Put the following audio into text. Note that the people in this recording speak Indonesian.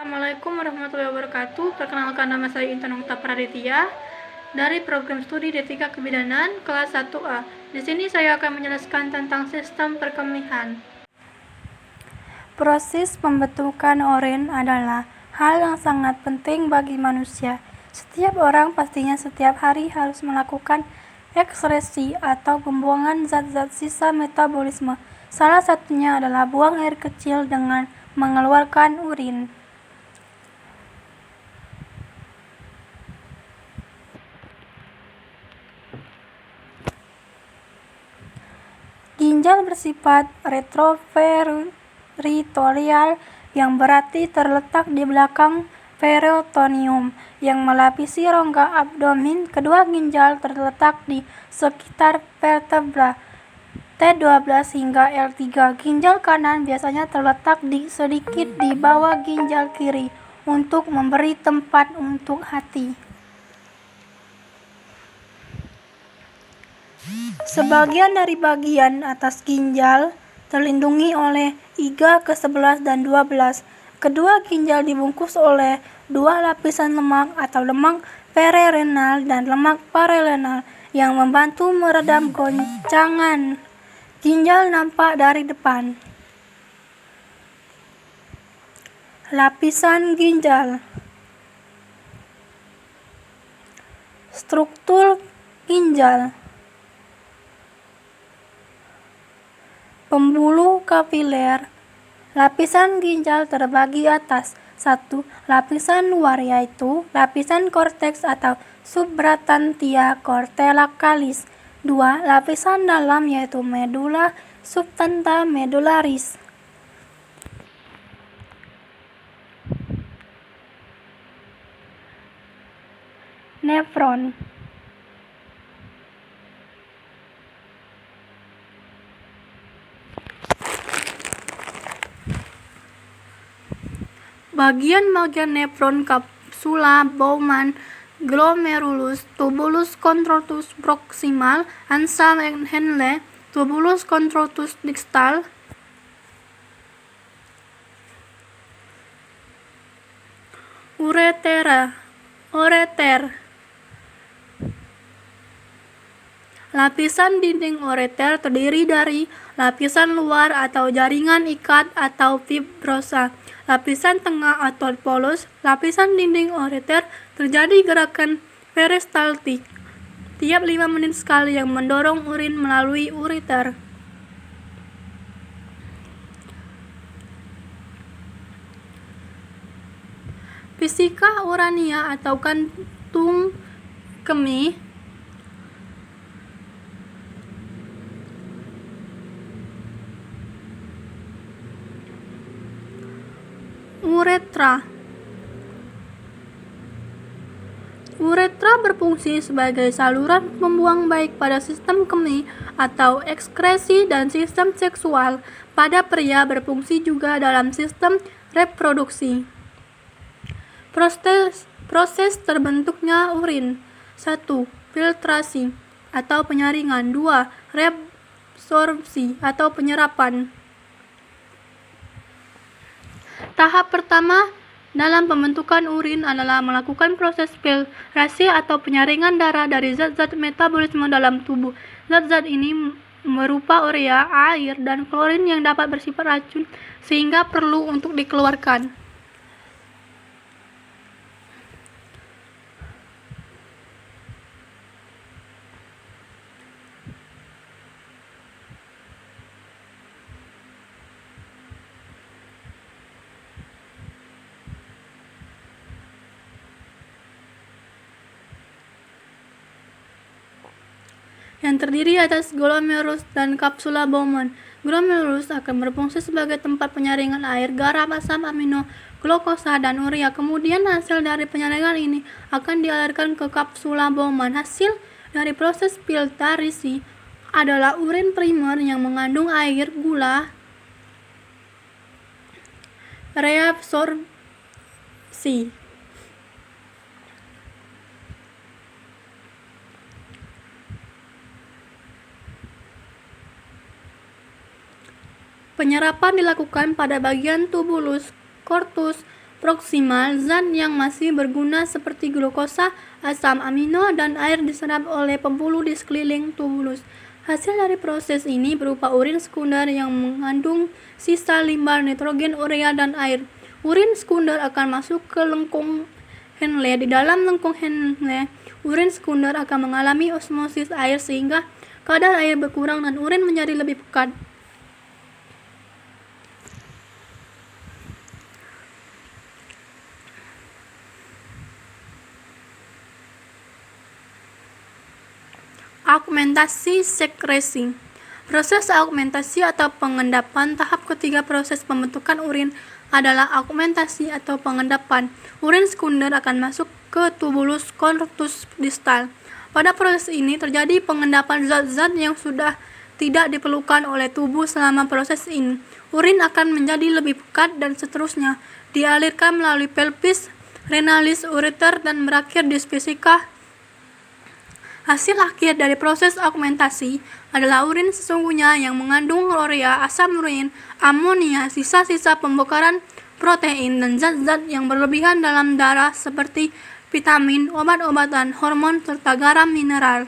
Assalamualaikum warahmatullahi wabarakatuh. Perkenalkan, nama saya Intan Okta Praditya dari program studi D3 Kebidanan kelas 1A. Di sini saya akan menjelaskan tentang sistem perkemihan. Proses pembentukan urin adalah hal yang sangat penting bagi manusia. Setiap orang pastinya setiap hari harus melakukan ekskresi atau pembuangan zat-zat sisa metabolisme. Salah satunya adalah buang air kecil dengan mengeluarkan urin. Ginjal bersifat retroperitoneal yang berarti terletak di belakang peritoneum yang melapisi rongga abdomen. Kedua ginjal terletak di sekitar vertebra T12 hingga L3. Ginjal kanan biasanya terletak sedikit di bawah ginjal kiri untuk memberi tempat untuk hati. Sebagian dari bagian atas ginjal terlindungi oleh iga ke-11 dan 12. Kedua ginjal dibungkus oleh dua lapisan lemak atau lemak perirenal dan lemak pararenal yang membantu meredam goncangan. Ginjal nampak dari depan. Lapisan ginjal. Struktur ginjal. Pembuluh kapiler. Lapisan ginjal terbagi atas. 1. Lapisan luar, yaitu lapisan korteks atau subbratantia corticalis. 2. Lapisan dalam, yaitu medula subtanta medullaris. Nefron. Bagian-bagian nefron: kapsula Bowman, glomerulus, tubulus convolutus proximal, Ansel and Henle, tubulus convolutus distal, ureter. Lapisan dinding ureter terdiri dari lapisan luar atau jaringan ikat atau fibrosa, lapisan tengah atau polus. Lapisan dinding ureter terjadi gerakan peristaltik tiap 5 menit sekali yang mendorong urin melalui ureter. Fisika urania atau kantung kemih. Uretra berfungsi sebagai saluran pembuang baik pada sistem kemih atau ekskresi dan sistem seksual. Pada pria berfungsi juga dalam sistem reproduksi. Proses terbentuknya urin. 1. Filtrasi atau penyaringan. 2. Reabsorpsi atau penyerapan. Tahap pertama dalam pembentukan urin adalah melakukan proses filtrasi atau penyaringan darah dari zat-zat metabolisme dalam tubuh. Zat-zat ini berupa urea, air, dan klorin yang dapat bersifat racun sehingga perlu untuk dikeluarkan. Yang terdiri atas glomerulus dan kapsula Bowman. Glomerulus akan berfungsi sebagai tempat penyaringan air, garam, asam amino, glukosa, dan urea. Kemudian hasil dari penyaringan ini akan dialirkan ke kapsula Bowman. Hasil dari proses filtrasi adalah urin primer yang mengandung air, gula. Reabsorpsi. Penyerapan dilakukan pada bagian tubulus, corpus proksimal, zat yang masih berguna seperti glukosa, asam amino, dan air diserap oleh pembuluh di sekeliling tubulus. Hasil dari proses ini berupa urin sekunder yang mengandung sisa limbah nitrogen, urea, dan air. Urin sekunder akan masuk ke lengkung Henle. Di dalam lengkung Henle, urin sekunder akan mengalami osmosis air sehingga kadar air berkurang dan urin menjadi lebih pekat. Augmentasi sekresi. Proses augmentasi atau pengendapan. Tahap ketiga proses pembentukan urin adalah augmentasi atau pengendapan. Urin sekunder akan masuk ke tubulus corpus distal. Pada proses ini terjadi pengendapan zat-zat yang sudah tidak diperlukan oleh tubuh selama proses ini. Urin akan menjadi lebih pekat dan seterusnya dialirkan melalui pelvis, renalis, ureter, dan berakhir di vesika. Hasil akhir dari proses augmentasi adalah urin sesungguhnya yang mengandung urea, asam urin, amonia, sisa-sisa pembakaran protein, dan zat-zat yang berlebihan dalam darah seperti vitamin, obat-obatan, hormon, serta garam mineral.